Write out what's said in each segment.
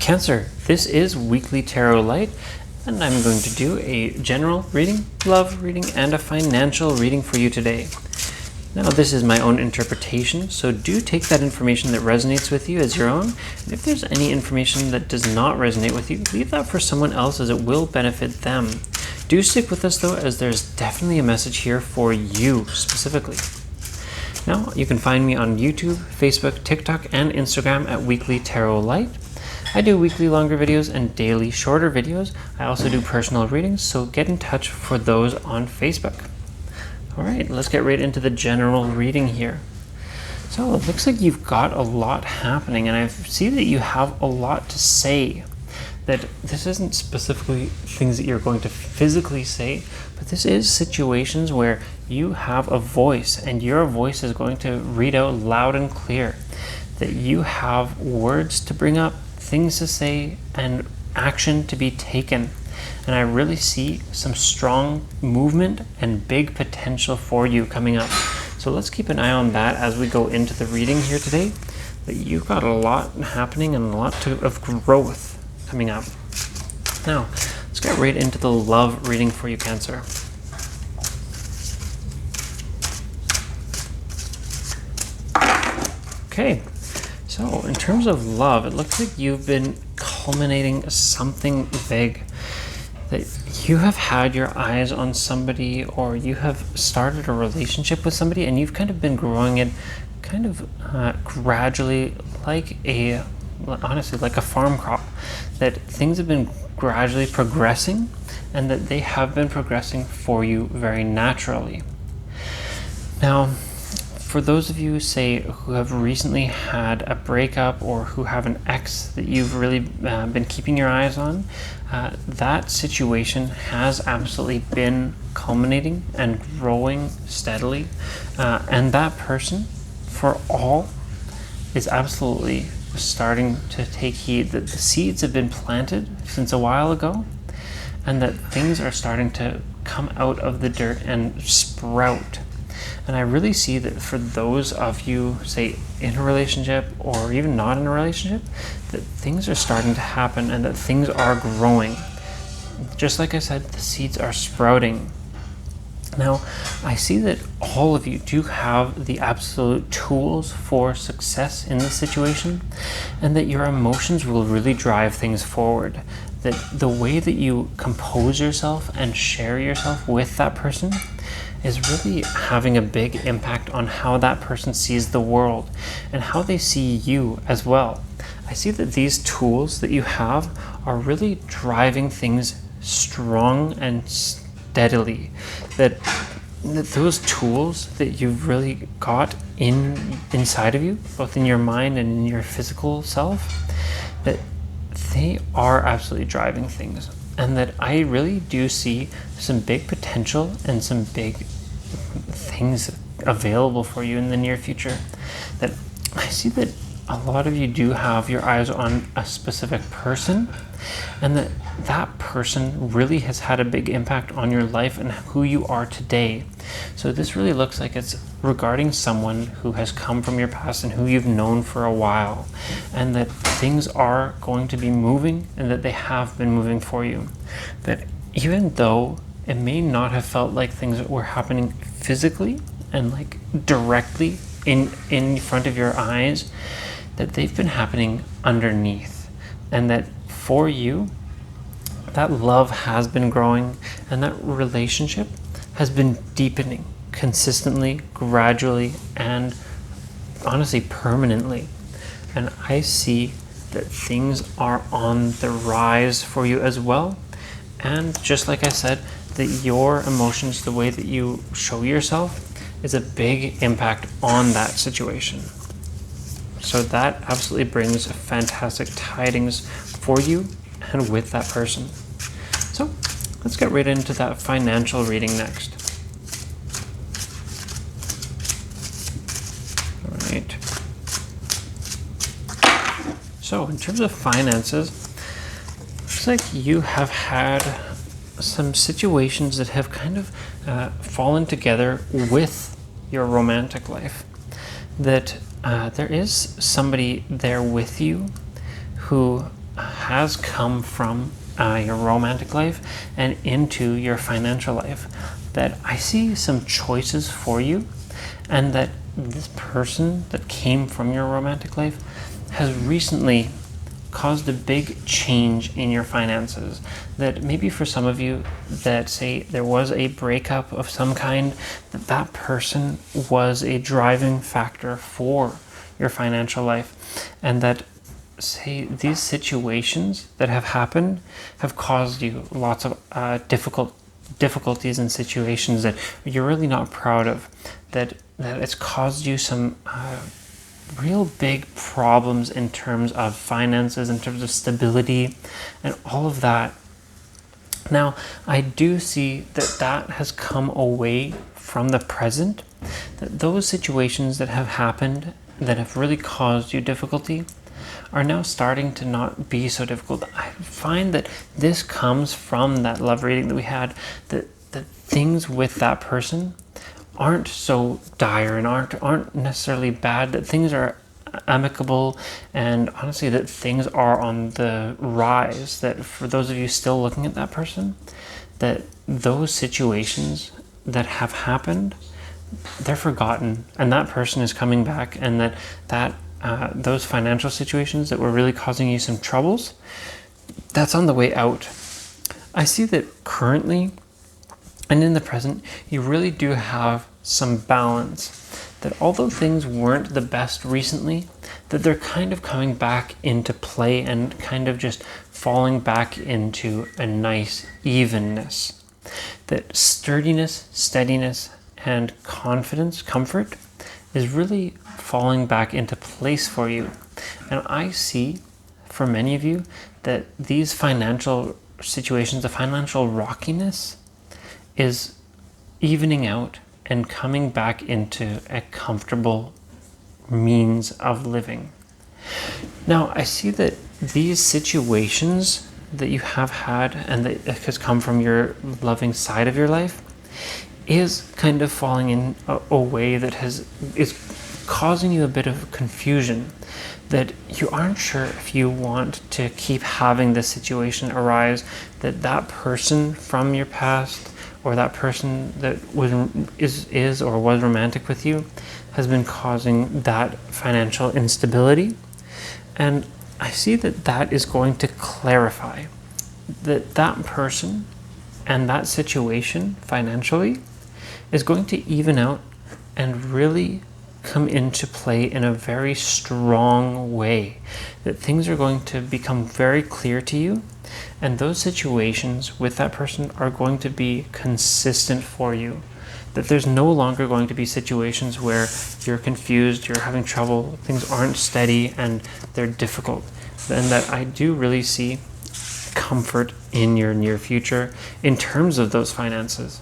Cancer, this is Weekly Tarot Light, and I'm going to do a general reading, love reading, and a financial reading for you today. Now, this is my own interpretation, so do take that information that resonates with you as your own. And if there's any information that does not resonate with you, leave that for someone else as it will benefit them. Do stick with us though, as there's definitely a message here for you specifically. Now, you can find me on YouTube, Facebook, TikTok, and Instagram at Weekly Tarot Light. I do weekly longer videos and daily shorter videos. I also do personal readings, so get in touch for those on Facebook. All right, let's get right into the general reading here. So it looks like you've got a lot happening, and I see that you have a lot to say. That this isn't specifically things that you're going to physically say, but this is situations where you have a voice, and your voice is going to read out loud and clear. That you have words to bring up, things to say, and action to be taken. And I really see some strong movement and big potential for you coming up. So let's keep an eye on that as we go into the reading here today. That you've got a lot happening and a lot of growth coming up. Now, let's get right into the love reading for you, Cancer. Okay, so in terms of love, it looks like you've been culminating something big. That you have had your eyes on somebody, or you have started a relationship with somebody, and you've kind of been growing it kind of gradually, honestly, like a farm crop. That things have been gradually progressing, and that they have been progressing for you very naturally. Now, for those of you, say, who have recently had a breakup, or who have an ex that you've really been keeping your eyes on, that situation has absolutely been culminating and growing steadily. And that person, for all, is absolutely starting to take heed that the seeds have been planted since a while ago, and that things are starting to come out of the dirt and sprout. And I really see that for those of you, say, in a relationship or even not in a relationship, that things are starting to happen and that things are growing. Just like I said, the seeds are sprouting. Now, I see that all of you do have the absolute tools for success in this situation, and that your emotions will really drive things forward. That the way that you compose yourself and share yourself with that person is really having a big impact on how that person sees the world and how they see you as well. I see that these tools that you have are really driving things strong and steadily. That those tools that you've really got inside of you, both in your mind and in your physical self, that they are absolutely driving things. And that I really do see some big potential and some big things available for you in the near future. That I see that a lot of you do have your eyes on a specific person, and that person really has had a big impact on your life and who you are today. So this really looks like it's regarding someone who has come from your past and who you've known for a while, and that things are going to be moving, and that they have been moving for you. That even though it may not have felt like things were happening physically and like directly in front of your eyes, that they've been happening underneath. And that for you, that love has been growing, and that relationship has been deepening consistently, gradually, and honestly permanently. And I see that things are on the rise for you as well. And just like I said, that your emotions, the way that you show yourself, is a big impact on that situation. So that absolutely brings fantastic tidings for you and with that person. So let's get right into that financial reading next. All right. So in terms of finances, looks like you have had some situations that have kind of fallen together with your romantic life. That there is somebody there with you who has come from your romantic life and into your financial life. That I see some choices for you, and that this person that came from your romantic life has recently caused a big change in your finances. That maybe for some of you that say there was a breakup of some kind, that person was a driving factor for your financial life, and that say these situations that have happened have caused you lots of difficulties and situations that you're really not proud of, that it's caused you some real big problems in terms of finances, in terms of stability, and all of that. Now, I do see that has come away from the present, that those situations that have happened that have really caused you difficulty are now starting to not be so difficult. I find that this comes from that love reading that we had, that things with that person aren't so dire and aren't necessarily bad, that things are amicable, and honestly that things are on the rise. That for those of you still looking at that person, that those situations that have happened, they're forgotten, and that person is coming back, and that those financial situations that were really causing you some troubles, that's on the way out. I see that currently and in the present, you really do have some balance. That although things weren't the best recently, that they're kind of coming back into play and kind of just falling back into a nice evenness. That sturdiness, steadiness, and confidence, comfort, is really falling back into place for you. And I see for many of you that these financial situations, the financial rockiness, is evening out and coming back into a comfortable means of living. Now, I see that these situations that you have had and that has come from your loving side of your life is kind of falling in a way that is causing you a bit of confusion, that you aren't sure if you want to keep having this situation arise, that person from your past or that person that is or was romantic with you has been causing that financial instability. And I see that is going to clarify, that person and that situation financially is going to even out and really come into play in a very strong way, that things are going to become very clear to you, and those situations with that person are going to be consistent for you, that there's no longer going to be situations where you're confused, you're having trouble, things aren't steady and they're difficult, and that I do really see comfort in your near future in terms of those finances.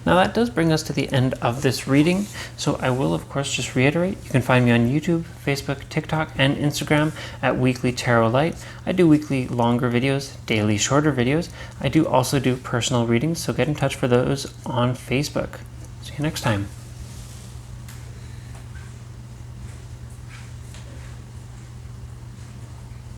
Now that does bring us to the end of this reading, so I will of course just reiterate, you can find me on YouTube, Facebook, TikTok, and Instagram at Weekly Tarot Light. I do weekly longer videos, daily shorter videos. I do also do personal readings, so get in touch for those on Facebook. See you next time.